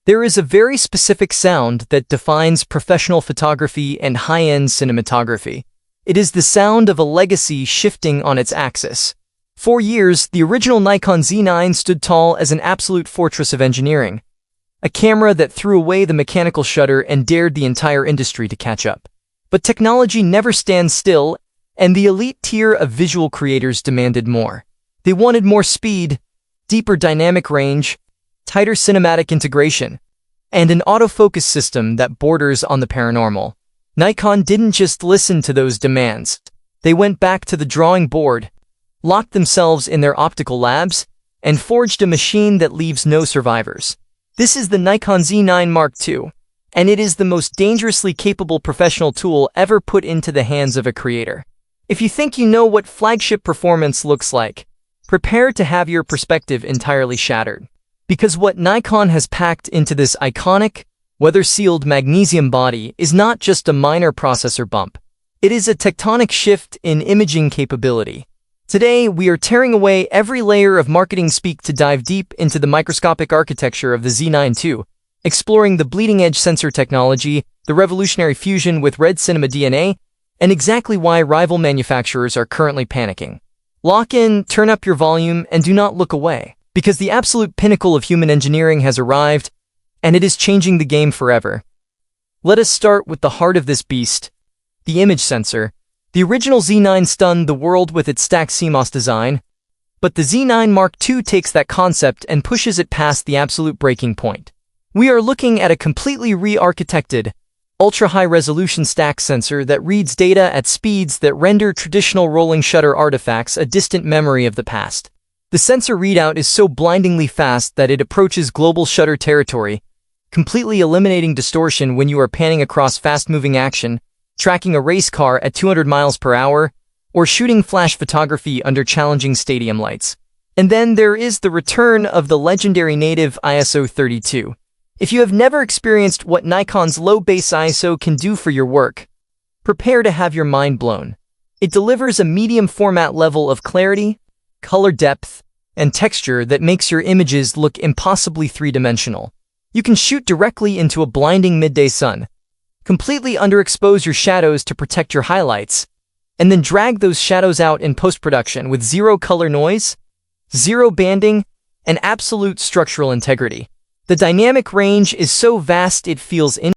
There is a very specific sound that defines professional photography and high-end cinematography. It is the sound of a legacy shifting on its axis. For years, the original Nikon Z9 stood tall as an absolute fortress of engineering, a camera that threw away the mechanical shutter and dared the entire industry to catch up. But technology never stands still, and the elite tier of visual creators demanded more. They wanted more speed, deeper dynamic range, tighter cinematic integration, and an autofocus system that borders on the paranormal. Nikon didn't just listen to those demands. They went back to the drawing board, locked themselves in their optical labs, and forged a machine that leaves no survivors. This is the Nikon Z9 Mark II, and it is the most dangerously capable professional tool ever put into the hands of a creator. If you think you know what flagship performance looks like, prepare to have your perspective entirely shattered. Because what Nikon has packed into this iconic, weather-sealed magnesium body is not just a minor processor bump. It is a tectonic shift in imaging capability. Today, we are tearing away every layer of marketing speak to dive deep into the microscopic architecture of the Z9 II, exploring the bleeding-edge sensor technology, the revolutionary fusion with red cinema DNA, and exactly why rival manufacturers are currently panicking. Lock in, turn up your volume, and do not look away, because the absolute pinnacle of human engineering has arrived, and it is changing the game forever. Let us start with the heart of this beast, the image sensor. The original Z9 stunned the world with its stacked CMOS design, but the Z9 Mark II takes that concept and pushes it past the absolute breaking point. We are looking at a completely re-architected, ultra-high-resolution stack sensor that reads data at speeds that render traditional rolling shutter artifacts a distant memory of the past. The sensor readout is so blindingly fast that it approaches global shutter territory, completely eliminating distortion when you are panning across fast-moving action, tracking a race car at 200 miles per hour, or shooting flash photography under challenging stadium lights. And then there is the return of the legendary native ISO 32. If you have never experienced what Nikon's low base ISO can do for your work, prepare to have your mind blown. It delivers a medium format level of clarity, color depth, and texture that makes your images look impossibly three-dimensional. You can shoot directly into a blinding midday sun, completely underexpose your shadows to protect your highlights, and then drag those shadows out in post-production with zero color noise, zero banding, and absolute structural integrity. The dynamic range is so vast it feels